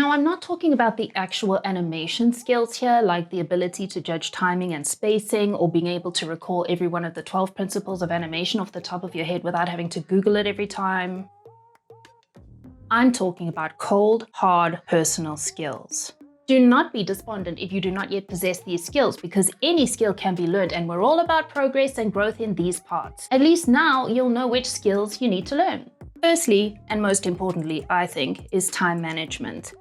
Now, I'm not talking about the actual animation skills here, like the ability to judge timing and spacing, or being able to recall every one of the 12 principles of animation off the top of your head without having to Google it every time. I'm talking about cold, hard, personal skills. Do not be despondent if you do not yet possess these skills, because any skill can be learned, and we're all about progress and growth in these parts. At least now you'll know which skills you need to learn. Firstly, and most importantly, I think, is time management.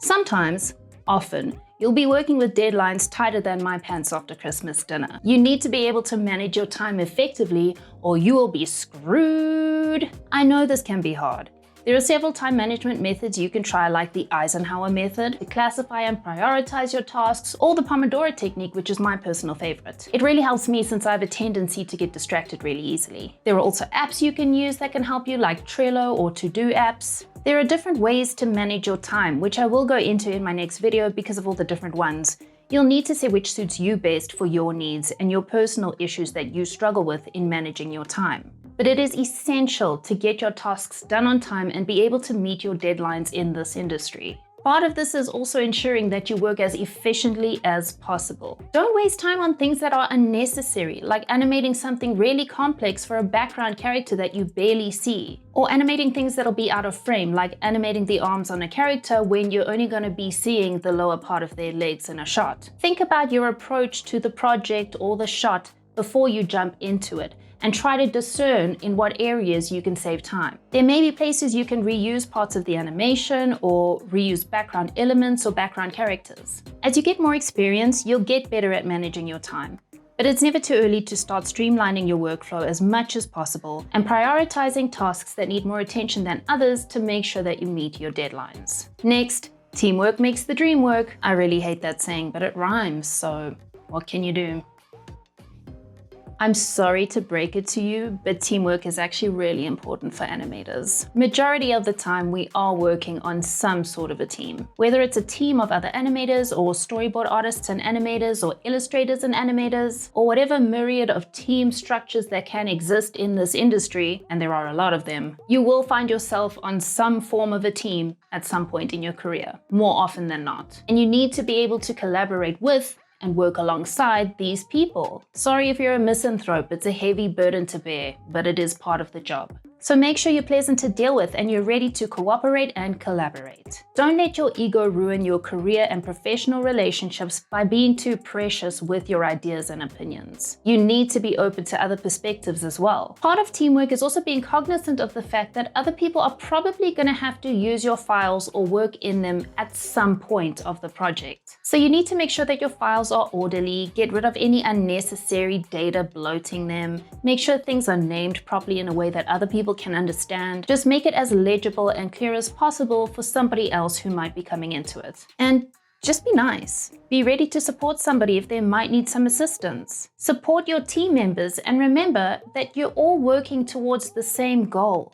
Sometimes, often, you'll be working with deadlines tighter than my pants after Christmas dinner. You need to be able to manage your time effectively, or you will be screwed. I know this can be hard. There are several time management methods you can try, like the Eisenhower method, to classify and prioritize your tasks, or the Pomodoro technique, which is my personal favorite. It really helps me since I have a tendency to get distracted really easily. There are also apps you can use that can help you, like Trello or to-do apps. There are different ways to manage your time, which I will go into in my next video because of all the different ones. You'll need to see which suits you best for your needs and your personal issues that you struggle with in managing your time. But it is essential to get your tasks done on time and be able to meet your deadlines in this industry. Part of this is also ensuring that you work as efficiently as possible. Don't waste time on things that are unnecessary, like animating something really complex for a background character that you barely see. Or animating things that'll be out of frame, like animating the arms on a character when you're only going to be seeing the lower part of their legs in a shot. Think about your approach to the project or the shot before you jump into it, and try to discern in what areas you can save time. There may be places you can reuse parts of the animation or reuse background elements or background characters. As you get more experience, you'll get better at managing your time. But it's never too early to start streamlining your workflow as much as possible and prioritizing tasks that need more attention than others to make sure that you meet your deadlines. Next, teamwork makes the dream work. I really hate that saying, but it rhymes, so what can you do? I'm sorry to break it to you, but teamwork is actually really important for animators. Majority of the time, we are working on some sort of a team. Whether it's a team of other animators or storyboard artists and animators or illustrators and animators, or whatever myriad of team structures that can exist in this industry, and there are a lot of them, you will find yourself on some form of a team at some point in your career, more often than not. And you need to be able to collaborate with and work alongside these people. Sorry if you're a misanthrope, it's a heavy burden to bear, but it is part of the job. So make sure you're pleasant to deal with and you're ready to cooperate and collaborate. Don't let your ego ruin your career and professional relationships by being too precious with your ideas and opinions. You need to be open to other perspectives as well. Part of teamwork is also being cognizant of the fact that other people are probably going to have to use your files or work in them at some point of the project. So you need to make sure that your files are orderly, get rid of any unnecessary data bloating them, make sure things are named properly in a way that other people can understand. Just make it as legible and clear as possible for somebody else who might be coming into it. And just be nice. Be ready to support somebody if they might need some assistance. Support your team members and remember that you're all working towards the same goal.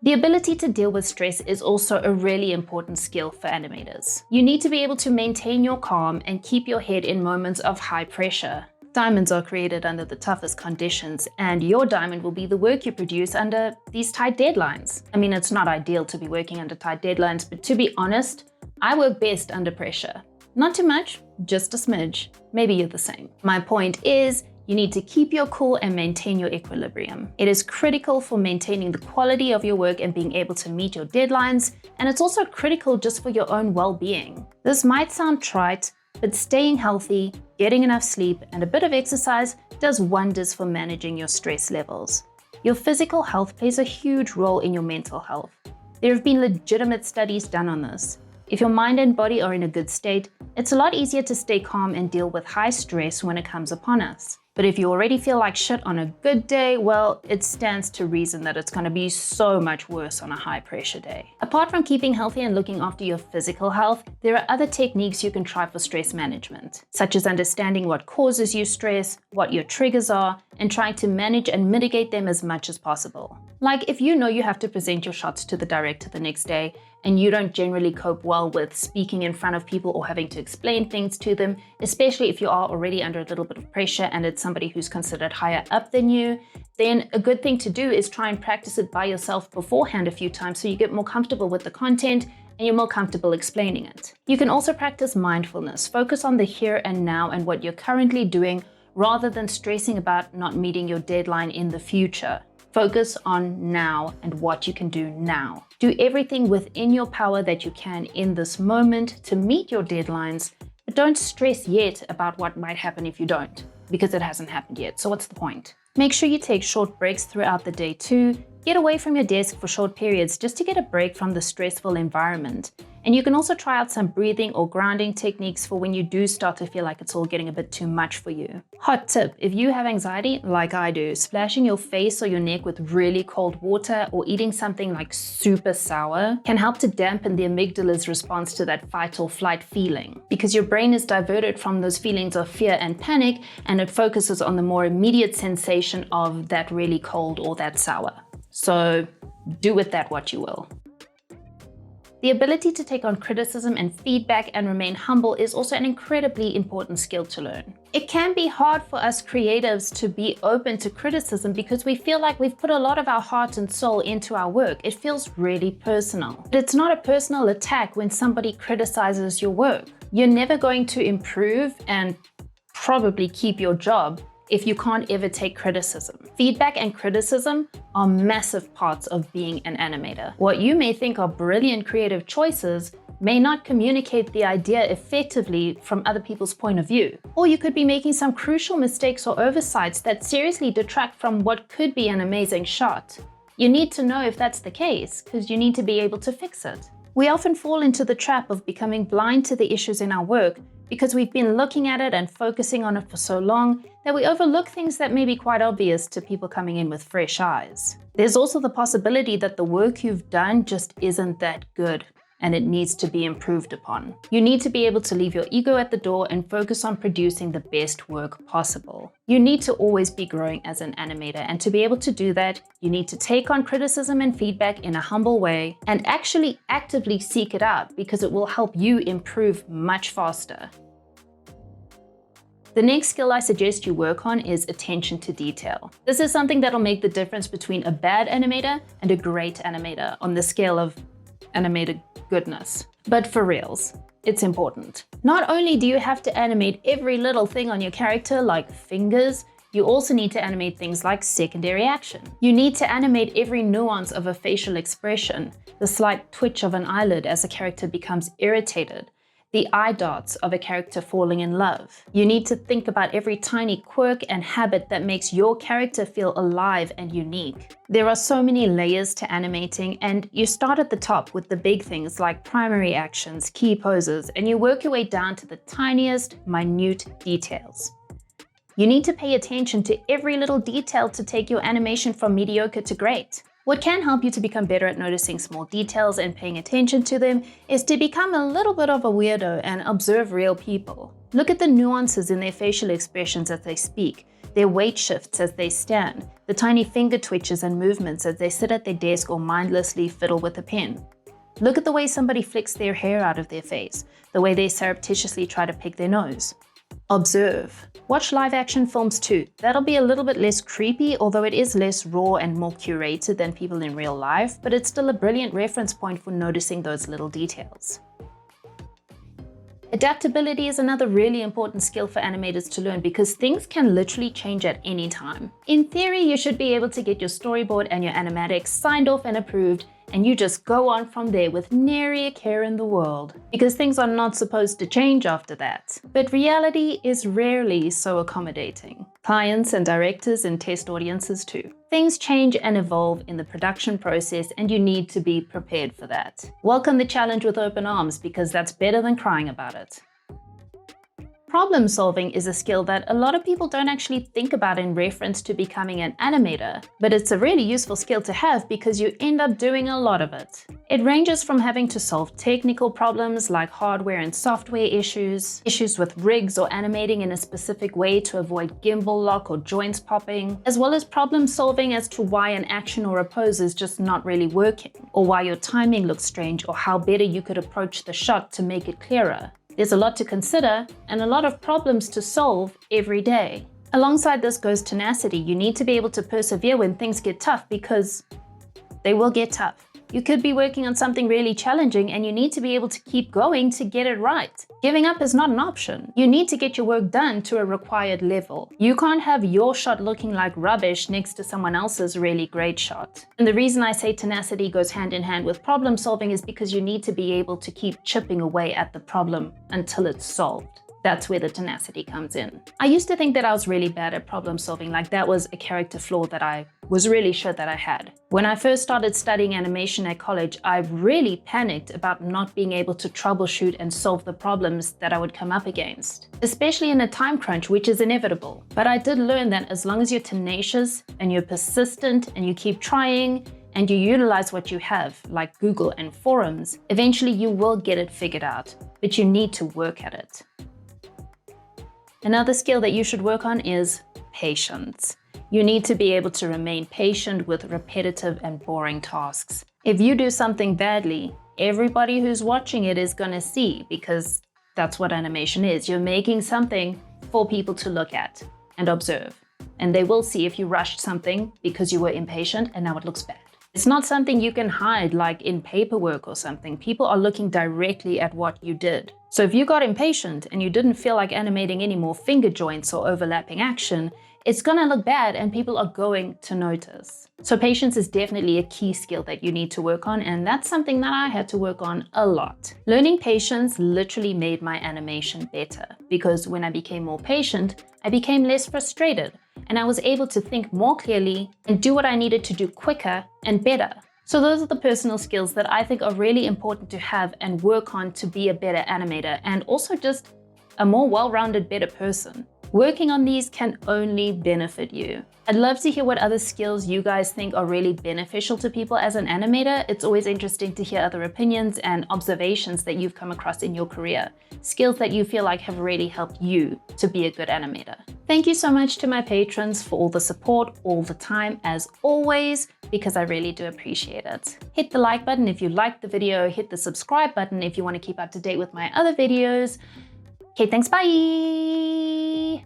The ability to deal with stress is also a really important skill for animators. You need to be able to maintain your calm and keep your head in moments of high pressure. Diamonds are created under the toughest conditions, and your diamond will be the work you produce under these tight deadlines. I mean, it's not ideal to be working under tight deadlines, but to be honest, I work best under pressure. Not too much, just a smidge. Maybe you're the same. My point is, you need to keep your cool and maintain your equilibrium. It is critical for maintaining the quality of your work and being able to meet your deadlines, and it's also critical just for your own well-being. This might sound trite, but staying healthy, getting enough sleep, and a bit of exercise does wonders for managing your stress levels. Your physical health plays a huge role in your mental health. There have been legitimate studies done on this. If your mind and body are in a good state, it's a lot easier to stay calm and deal with high stress when it comes upon us. But if you already feel like shit on a good day, well, it stands to reason that it's going to be so much worse on a high pressure day. Apart from keeping healthy and looking after your physical health, there are other techniques you can try for stress management, such as understanding what causes you stress, what your triggers are, and trying to manage and mitigate them as much as possible. Like if you know you have to present your shots to the director the next day and you don't generally cope well with speaking in front of people or having to explain things to them, especially if you are already under a little bit of pressure and it's somebody who's considered higher up than you, then a good thing to do is try and practice it by yourself beforehand a few times so you get more comfortable with the content and you're more comfortable explaining it. You can also practice mindfulness. Focus on the here and now and what you're currently doing rather than stressing about not meeting your deadline in the future. Focus on now and what you can do now. Do everything within your power that you can in this moment to meet your deadlines, but don't stress yet about what might happen if you don't, because it hasn't happened yet, so what's the point? Make sure you take short breaks throughout the day too. Get away from your desk for short periods just to get a break from the stressful environment. And you can also try out some breathing or grounding techniques for when you do start to feel like it's all getting a bit too much for you. Hot tip, if you have anxiety, like I do, splashing your face or your neck with really cold water or eating something like super sour can help to dampen the amygdala's response to that fight or flight feeling, because your brain is diverted from those feelings of fear and panic and it focuses on the more immediate sensation of that really cold or that sour. So do with that what you will. The ability to take on criticism and feedback and remain humble is also an incredibly important skill to learn. It can be hard for us creatives to be open to criticism because we feel like we've put a lot of our heart and soul into our work. It feels really personal. But it's not a personal attack when somebody criticizes your work. You're never going to improve and probably keep your job if you can't ever take criticism. Feedback and criticism are massive parts of being an animator. What you may think are brilliant creative choices may not communicate the idea effectively from other people's point of view. Or you could be making some crucial mistakes or oversights that seriously detract from what could be an amazing shot. You need to know if that's the case, because you need to be able to fix it. We often fall into the trap of becoming blind to the issues in our work because we've been looking at it and focusing on it for so long that we overlook things that may be quite obvious to people coming in with fresh eyes. There's also the possibility that the work you've done just isn't that good and it needs to be improved upon. You need to be able to leave your ego at the door and focus on producing the best work possible. You need to always be growing as an animator, and to be able to do that, you need to take on criticism and feedback in a humble way and actually actively seek it out, because it will help you improve much faster. The next skill I suggest you work on is attention to detail. This is something that'll make the difference between a bad animator and a great animator on the scale of animated goodness. But for reals, it's important. Not only do you have to animate every little thing on your character, like fingers, you also need to animate things like secondary action. You need to animate every nuance of a facial expression, the slight twitch of an eyelid as a character becomes irritated, the eye dots of a character falling in love. You need to think about every tiny quirk and habit that makes your character feel alive and unique. There are so many layers to animating, and you start at the top with the big things like primary actions, key poses, and you work your way down to the tiniest, minute details. You need to pay attention to every little detail to take your animation from mediocre to great. What can help you to become better at noticing small details and paying attention to them is to become a little bit of a weirdo and observe real people. Look at the nuances in their facial expressions as they speak, their weight shifts as they stand, the tiny finger twitches and movements as they sit at their desk or mindlessly fiddle with a pen. Look at the way somebody flicks their hair out of their face, the way they surreptitiously try to pick their nose. Observe. Watch live action films too. That'll be a little bit less creepy, although it is less raw and more curated than people in real life, but it's still a brilliant reference point for noticing those little details. Adaptability is another really important skill for animators to learn because things can literally change at any time. In theory, you should be able to get your storyboard and your animatics signed off and approved, and you just go on from there with nary a care in the world, because things are not supposed to change after that. But reality is rarely so accommodating. Clients and directors and test audiences too. Things change and evolve in the production process, and you need to be prepared for that. Welcome the challenge with open arms, because that's better than crying about it. Problem solving is a skill that a lot of people don't actually think about in reference to becoming an animator, but it's a really useful skill to have because you end up doing a lot of it. It ranges from having to solve technical problems like hardware and software issues with rigs or animating in a specific way to avoid gimbal lock or joints popping, as well as problem solving as to why an action or a pose is just not really working, or why your timing looks strange, or how better you could approach the shot to make it clearer. There's a lot to consider and a lot of problems to solve every day. Alongside this goes tenacity. You need to be able to persevere when things get tough, because they will get tough. You could be working on something really challenging and you need to be able to keep going to get it right. Giving up is not an option. You need to get your work done to a required level. You can't have your shot looking like rubbish next to someone else's really great shot. And the reason I say tenacity goes hand in hand with problem solving is because you need to be able to keep chipping away at the problem until it's solved. That's where the tenacity comes in. I used to think that I was really bad at problem solving, like that was a character flaw that I was really sure that I had. When I first started studying animation at college, I really panicked about not being able to troubleshoot and solve the problems that I would come up against, especially in a time crunch, which is inevitable. But I did learn that as long as you're tenacious and you're persistent and you keep trying, and you utilize what you have, like Google and forums, eventually you will get it figured out, but you need to work at it. Another skill that you should work on is patience. You need to be able to remain patient with repetitive and boring tasks. If you do something badly, everybody who's watching it is going to see, because that's what animation is. You're making something for people to look at and observe. And they will see if you rushed something because you were impatient and now it looks bad. It's not something you can hide like in paperwork or something. People are looking directly at what you did. So if you got impatient and you didn't feel like animating any more finger joints or overlapping action, it's gonna look bad and people are going to notice. So patience is definitely a key skill that you need to work on, and that's something that I had to work on a lot. Learning patience literally made my animation better, because when I became more patient, I became less frustrated, and I was able to think more clearly and do what I needed to do quicker and better. So those are the personal skills that I think are really important to have and work on to be a better animator, and also just a more well-rounded, better person. Working on these can only benefit you. I'd love to hear what other skills you guys think are really beneficial to people as an animator. It's always interesting to hear other opinions and observations that you've come across in your career. Skills that you feel like have really helped you to be a good animator. Thank you so much to my patrons for all the support all the time, as always, because I really do appreciate it. Hit the like button if you liked the video, hit the subscribe button if you want to keep up to date with my other videos. Okay, thanks, bye!